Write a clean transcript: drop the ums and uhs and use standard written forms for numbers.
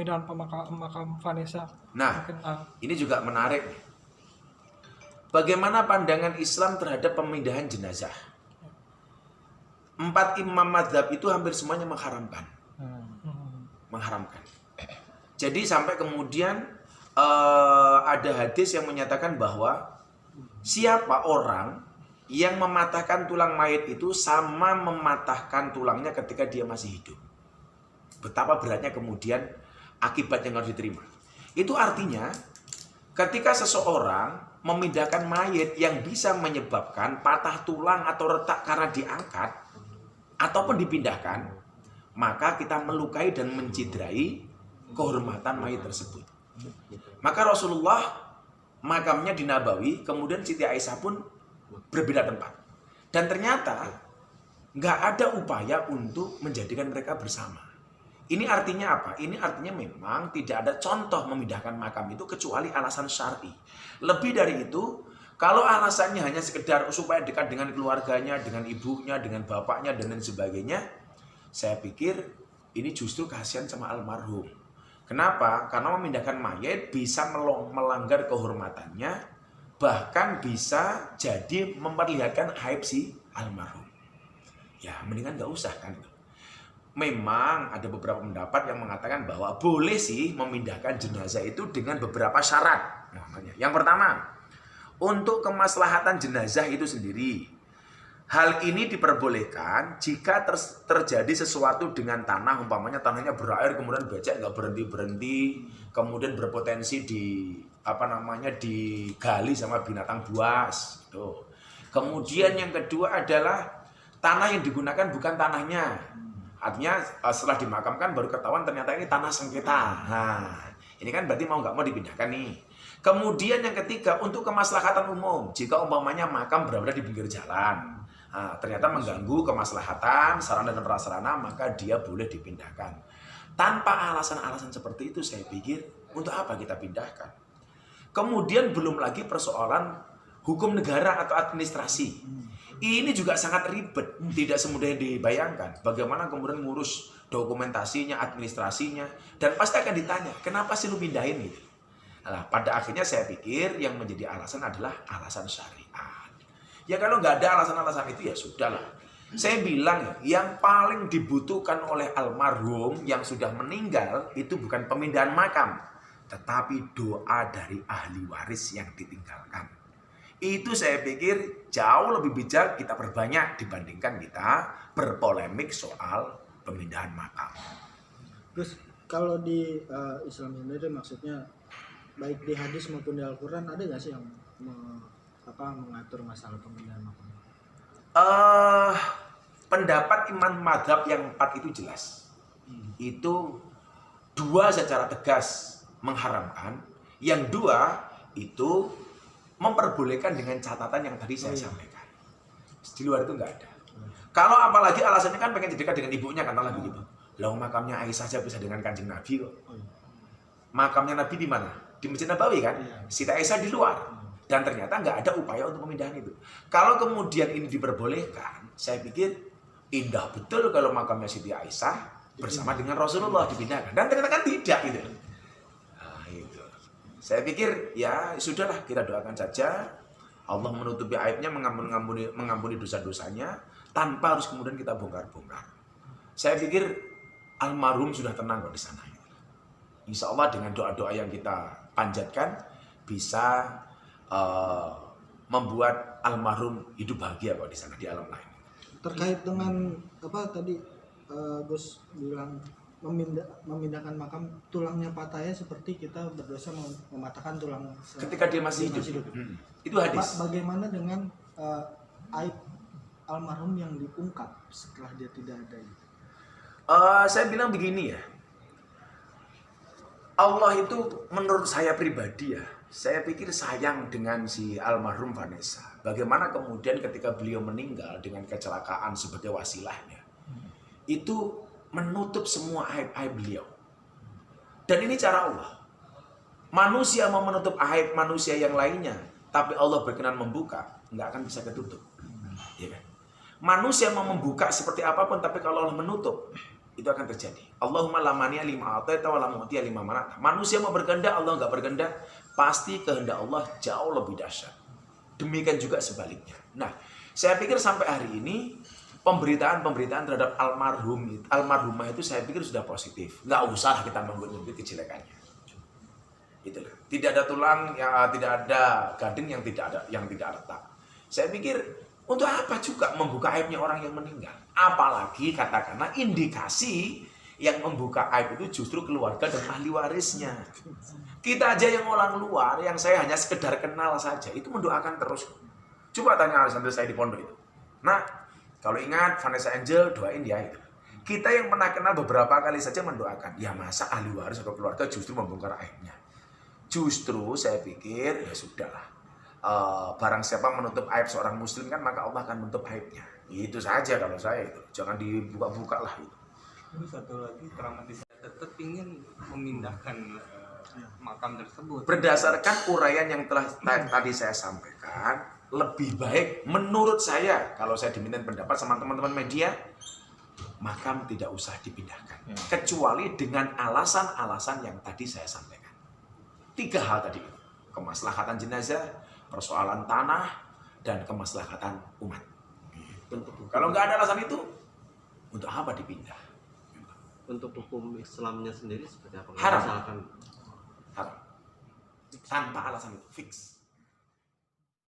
pemindahan makam Vanessa. Nah, Mungkin, ini juga menarik. Bagaimana pandangan Islam terhadap pemindahan jenazah? 4 imam mazhab itu hampir semuanya mengharamkan. Mengharamkan. Jadi sampai kemudian ada hadis yang menyatakan bahwa siapa orang yang mematahkan tulang mayit itu sama mematahkan tulangnya ketika dia masih hidup. Betapa beratnya kemudian akibat yang harus diterima. Itu artinya ketika seseorang memindahkan mayit yang bisa menyebabkan patah tulang atau retak karena diangkat ataupun dipindahkan, maka kita melukai dan menciderai kehormatan mayit tersebut. Maka Rasulullah makamnya di Nabawi, kemudian Siti Aisyah pun berbeda tempat. Dan ternyata nggak ada upaya untuk menjadikan mereka bersama. Ini artinya apa? Ini artinya memang tidak ada contoh memindahkan makam itu kecuali alasan syar'i. Lebih dari itu, kalau alasannya hanya sekedar supaya dekat dengan keluarganya, dengan ibunya, dengan bapaknya, dan lain sebagainya, saya pikir ini justru kasihan sama almarhum. Kenapa? Karena memindahkan mayat bisa melanggar kehormatannya, bahkan bisa jadi memperlihatkan aib si almarhum. Ya, mendingan nggak usah kan. Memang ada beberapa pendapat yang mengatakan bahwa boleh sih memindahkan jenazah itu dengan beberapa syarat. Yang pertama, untuk kemaslahatan jenazah itu sendiri. Hal ini diperbolehkan jika terjadi sesuatu dengan tanah, umpamanya tanahnya berair kemudian becek nggak berhenti, kemudian berpotensi digali sama binatang buas. Tuh. Kemudian yang kedua adalah tanah yang digunakan bukan tanahnya. Artinya setelah dimakamkan baru ketahuan ternyata ini tanah sengketa. Nah, ini kan berarti mau nggak mau dipindahkan nih. Kemudian yang ketiga, untuk kemaslahatan umum. Jika umpamanya makam berada di pinggir jalan, ternyata mengganggu kemaslahatan sarana dan prasarana, maka dia boleh dipindahkan. Tanpa alasan-alasan seperti itu, saya pikir untuk apa kita pindahkan? Kemudian belum lagi persoalan hukum negara atau administrasi. Ini juga sangat ribet, tidak semudah yang dibayangkan. Bagaimana kemudian ngurus dokumentasinya, administrasinya, dan pasti akan ditanya, kenapa sih lu pindahin gitu? Nah, pada akhirnya saya pikir yang menjadi alasan adalah alasan syariat. Ya kalau nggak ada alasan-alasan itu ya sudahlah. Saya bilang ya, yang paling dibutuhkan oleh almarhum yang sudah meninggal itu bukan pemindahan makam, tetapi doa dari ahli waris yang ditinggalkan. Itu saya pikir jauh lebih bijak kita perbanyak dibandingkan kita berpolemik soal pemindahan makam. Terus kalau di Islam sendiri maksudnya baik di hadis maupun di Al-Quran ada nggak sih yang mengatur masalah pemindahan makam? Pendapat imam madhab yang 4 itu jelas. Itu 2 secara tegas mengharamkan, yang 2 itu memperbolehkan dengan catatan yang tadi saya sampaikan. Di luar itu nggak ada. Kalau apalagi alasannya kan pengen dekat dengan ibunya, katakanlah begitu. Loh, makamnya Aisyah saja bisa dengan Kanjeng Nabi kok. Makamnya Nabi di mana? Di Masjid Nabawi kan? Siti Aisyah di luar. Dan ternyata nggak ada upaya untuk pemindahan itu. Kalau kemudian ini diperbolehkan, saya pikir indah betul kalau makamnya Siti Aisyah bersama dengan Rasulullah dipindahkan. Dan ternyata kan tidak gitu. Saya pikir ya sudahlah, kita doakan saja Allah menutupi aibnya, mengampuni dosa-dosanya tanpa harus kemudian kita bongkar-bongkar. Saya pikir almarhum sudah tenang kok di sana. Insya Allah dengan doa-doa yang kita panjatkan bisa membuat almarhum hidup bahagia kok di sana di alam lain. Terkait dengan apa tadi Gus bilang memindahkan makam, tulangnya patahnya seperti kita berdosa mematahkan tulang ketika dia masih hidup. Itu hadis. Bagaimana dengan aib almarhum yang diungkap setelah dia tidak ada? Saya bilang begini ya, Allah itu menurut saya pribadi ya, saya pikir sayang dengan si almarhum Vanessa. Bagaimana kemudian ketika beliau meninggal dengan kecelakaan sebagai wasilahnya, itu menutup semua aib-aib beliau. Dan ini cara Allah. Manusia mau menutup aib manusia yang lainnya, tapi Allah berkenan membuka, nggak akan bisa ketutup. Ya kan? Manusia mau membuka seperti apapun, tapi kalau Allah menutup, itu akan terjadi. Allahumma la mani'a lima a'taita wa la mu'tiya lima mana'ta. Manusia mau berkehendak, Allah nggak berkehendak, pasti kehendak Allah jauh lebih dahsyat. Demikian juga sebaliknya. Nah, saya pikir sampai hari ini pemberitaan terhadap almarhumah itu saya pikir sudah positif. Nggak usah kita mengungkit kejelekannya. Itulah. Tidak ada tulang, ya, tidak ada gading yang tidak retak. Saya pikir untuk apa juga membuka aibnya orang yang meninggal? Apalagi katakanlah indikasi yang membuka aib itu justru keluarga dan ahli warisnya. Kita aja yang orang luar, yang saya hanya sekedar kenal saja, itu mendoakan terus. Coba tanya santri saya di pondok itu. Nah, kalau ingat Vanessa Angel, doain dia itu. Kita yang pernah kenal beberapa kali saja mendoakan. Ya masa ahli waris atau keluarga justru membongkar aibnya. Justru saya pikir ya sudahlah. Barang siapa menutup aib seorang muslim kan maka Allah akan menutup aibnya. Itu saja kalau saya itu. Jangan dibuka-buka lah itu. Terus satu lagi traumatis, saya tetap ingin memindahkan makam tersebut. Berdasarkan uraian yang telah tadi saya sampaikan, lebih baik menurut saya, kalau saya diminta pendapat sama teman-teman media, makam tidak usah dipindahkan. Kecuali dengan alasan-alasan yang tadi saya sampaikan. 3 hal tadi. Kemaslahatan jenazah, persoalan tanah, dan kemaslahatan umat. Kalau nggak ada alasan itu, untuk apa dipindah? Untuk hukum Islamnya sendiri seperti apa? Haram. Misalkan Haram. Tanpa alasan itu, fix.